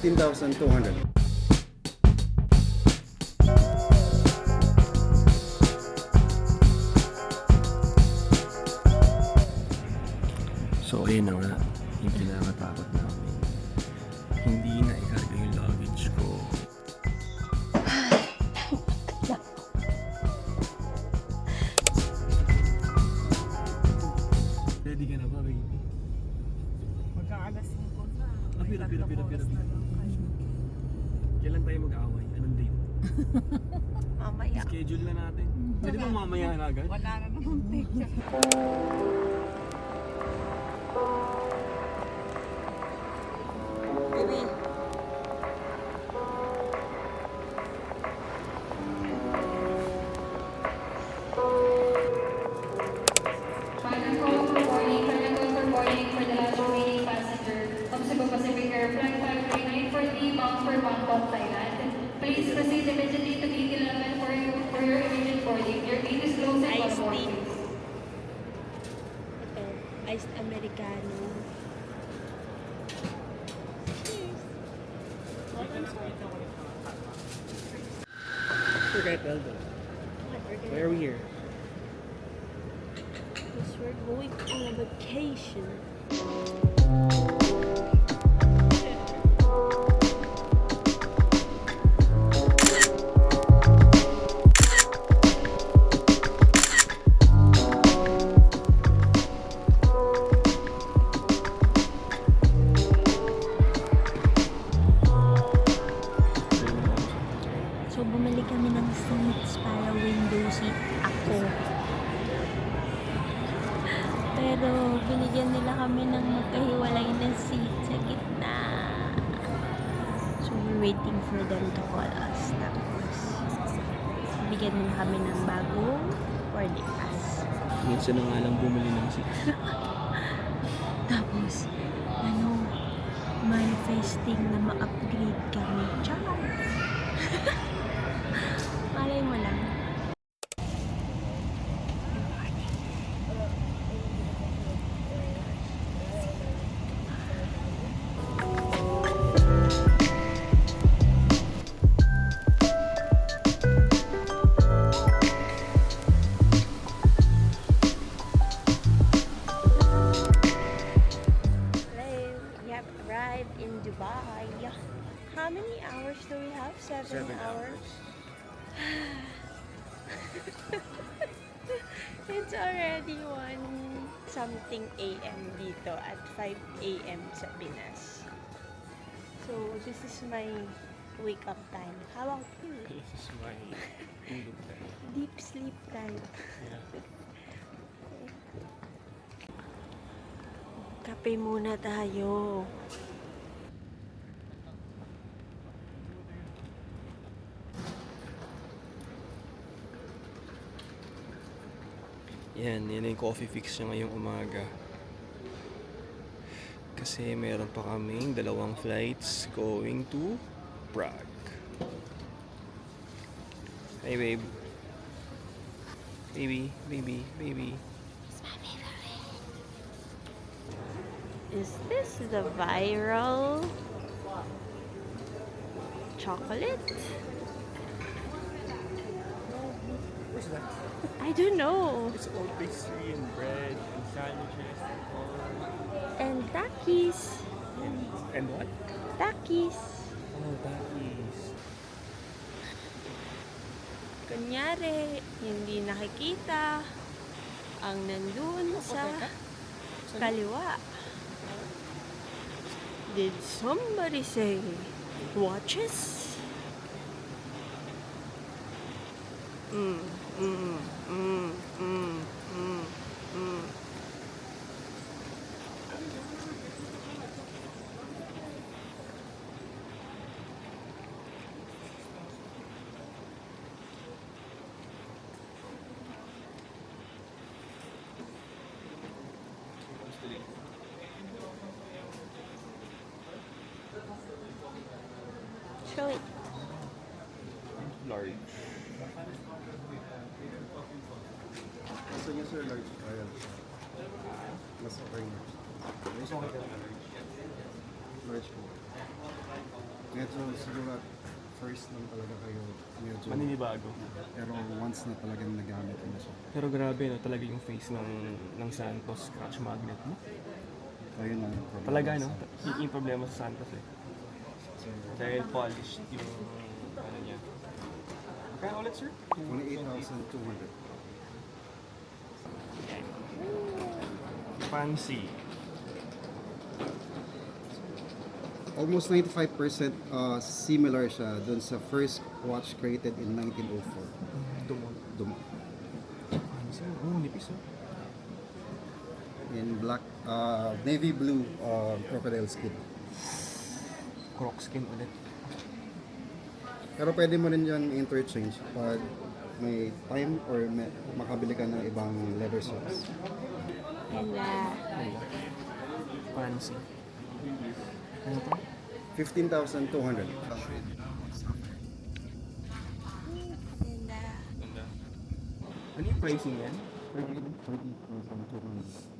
16,200. So ayun na nga, yung kinakatakot namin. Hindi na ikarga yung luggage ko. Ready ka na ba, baby? Magkaalas 5 na. Pira. Kailan tayo mag-aaway? Anong date? Mamaya. Schedule na natin. Pwede bang mamaya na agad? Wala na namang picture. Baby. Final call for boarding for the last remaining passenger of Cebu Pacific Air Flight 539 for the bound for Bangkok, Thailand. Please proceed immediately to gate 11 for your immediate boarding. Your gate is closed and Iced one more tea. please. Ito, iced americano. Forget Eldo. Where are we here? Because we're going on a vacation. So, bumili kami ng seats para window seat ako. Pero, binigyan nila kami ng magkahiwalay na seat sa gitna. So, we're waiting for them to call us. Tapos, bigyan nila kami ng bagong boarding pass. Minsan na nga lang bumili ng seat. Tapos, manifesting na ma-upgrade kami. Ciao! Malay mo lang. We have arrived in Dubai. How many hours do we have? 7 hours. It's already 1 something a.m. dito at 5 a.m. sa Pinas. So, this is my wake up time. How about you? This is my tulog time. Deep sleep time. Kape muna tayo. Yan yung coffee fix niya ngayong umaga. Kasi meron pa kaming 2 flights going to Prague. Hey babe. Baby. Is this the viral chocolate? Where's that? I don't know. It's all pastry and bread and sandwiches And Takis. and what? Takis. Oh, Takis. Kunyari, hindi nakikita ang nandun sa kaliwa. Did somebody say watches? Mm. Show it. Large. Gusto niya sir, large. Ayan. Mas okay na. Large po. Medyo siguro at first lang talaga kayo medyo. Maninibago. Pero once na talagang nagamit na siya. Pero grabe, no? Talaga yung face ng Santos scratch magnet mo. Ayun lang yung problema. Talaga, no? Yung problema sa Santos eh. So, Dahil polished yung ano niya. Kaya ulit, sir? 28,200. Fancy. Almost 95% similar siya dun sa first watch created in 1904. Dumon. Dum- Fancy. Oh, nipis, oh. in black, navy blue crocodile skin. Croc skin ulit. Pero pwede mo rin yan interchange pag may time or makabili ka ng ibang leather socks. Hala. Ayun. Fancy. Ano to? 15,200. Ganda. Ganda. Ano yung pricing yan? 30,200.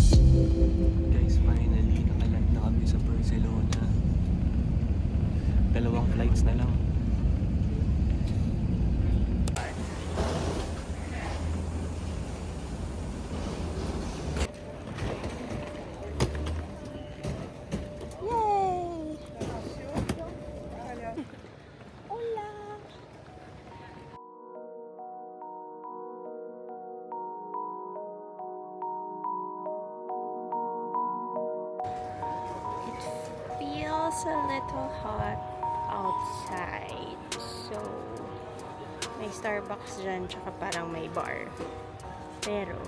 Guys, finally, nakaland na kami sa Barcelona. 2 flights na lang. Yay! Hola! It feels a little hot outside. So, may Starbucks dyan, tsaka parang may bar. Pero,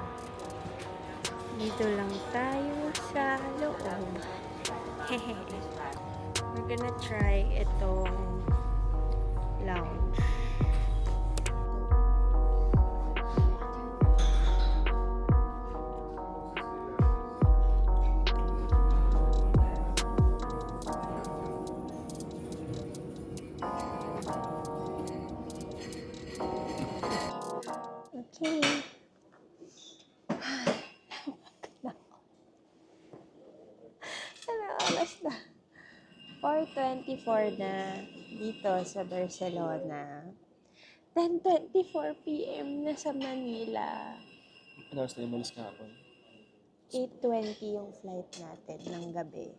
dito lang tayo sa loob. Hehe. We're gonna try itong lounge. Okay. Ano oras na? 4:24 na dito sa Barcelona. 10:24 p.m. na sa Manila. Ano oras na umalis kahapon? 8:20 yung flight natin ng gabi.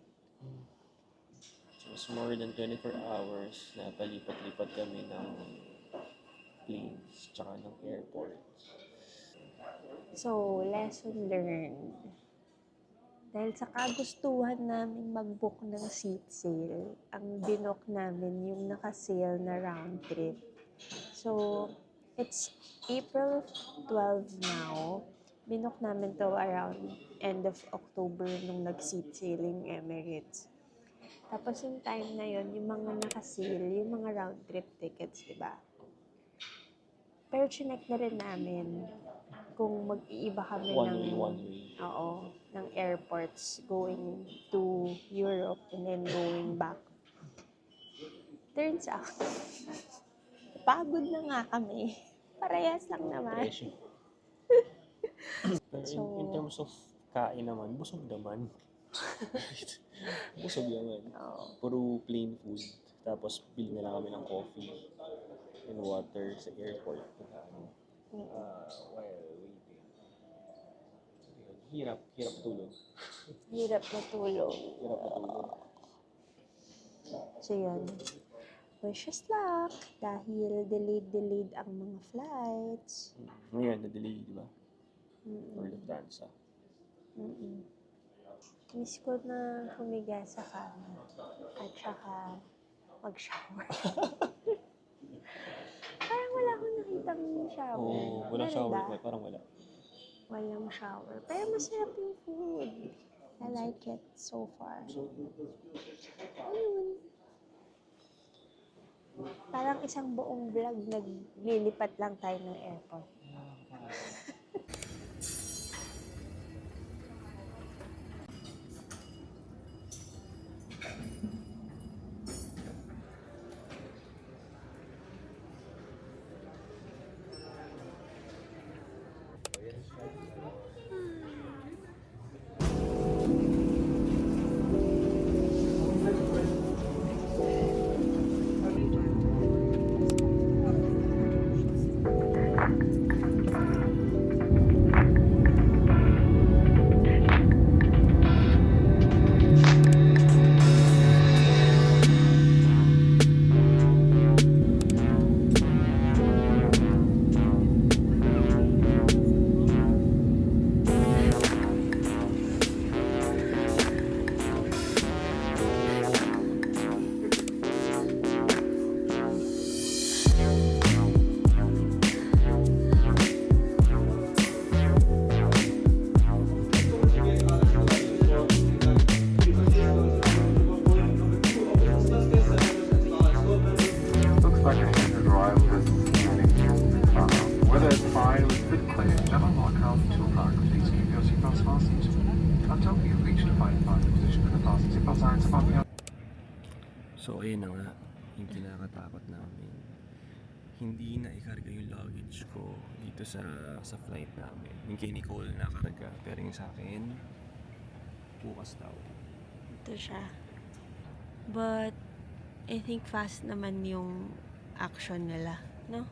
So, it's more than 24 hours na palipat-lipat kami ng planes tsaka ng airports. So, lesson learned. Dahil sa kagustuhan namin mag-book ng seat sale, ang binook namin yung naka-sale na round trip. So, it's April 12 now. Binook namin to around end of October nung nag-seat sale yung Emirates. Tapos yung time na yon yung mga naka-sale, yung mga round trip tickets, di ba? Pero chinek na rin namin kung mag-iiba kami One ng way. oo, ng airports going to Europe and then going back. Turns out, pagod na nga kami. Parehas lang naman. Presyo. Pero So- in terms of kain naman, busog naman. Busog naman. Oo. Puro plain food. Tapos bili na lang kami ng coffee and water sa airport. While waiting. Hirap tulog. Hirap na tulog. Hirap na tulog. So yun. Wish us luck dahil delayed ang mga flights. Ngayon, na-delay, di ba? Mm-mm. For Lufthansa. Miss ko na humiga sa kama. At saka mag-shower. Parang wala akong nakitang shower. Oo, walang Meron shower ba? ko. Parang wala. Walang shower. Pero masarap yung food. I like it so far. Ayun. Parang isang buong vlog naglilipat lang tayo ng airport. Looks like a standard arrival business morning. Weather is fine, with a bit clear. General lockout tool bar. Please keep your seatbelts fastened. Until we have reached the final position in the fasten seatbelt signs above the So, ayun na nga. Yung kinakatakot namin. Hindi na ikarga yung luggage ko dito sa flight namin. Yung kay Nicole nakarga. Pero yung sa akin, bukas daw. Ito siya. But, I think fast naman yung action nila, no?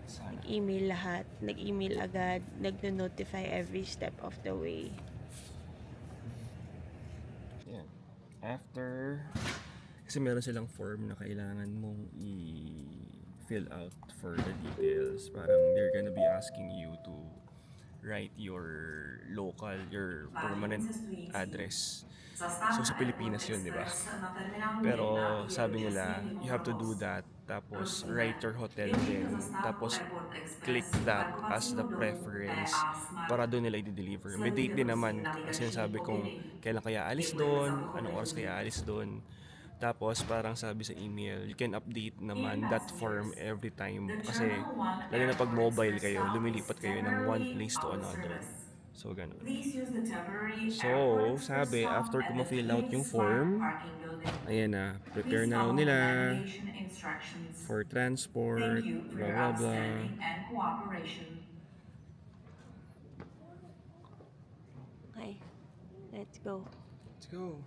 Sana. Nag-email lahat, nag-email agad, nag-notify every step of the way. Yan. After, kasi meron silang form na kailangan mong i-fill out for the details. Parang they're gonna be asking you to write your local, your permanent address. So sa Pilipinas yun, di ba? Pero sabi nila, you have to do that. Tapos write your hotel din. Tapos click that as the preference para doon nila i-deliver. May date din naman kasi sabi kung kailan kaya alis doon, anong oras kaya alis doon. Tapos parang sabi sa email, you can update naman that form every time. Kasi lalo na pag mobile kayo, lumilipat kayo ng one place to another. So, ganun. Please use the temporary So, airport sabi, system after ko at the ma-fill out yung Phoenix form, Smart Parking Building. ayan na, prepare Please na raw follow the nila navigation instructions. for transport, Thank you for blah your blah blah. outstanding and cooperation. Okay, let's go. Let's go.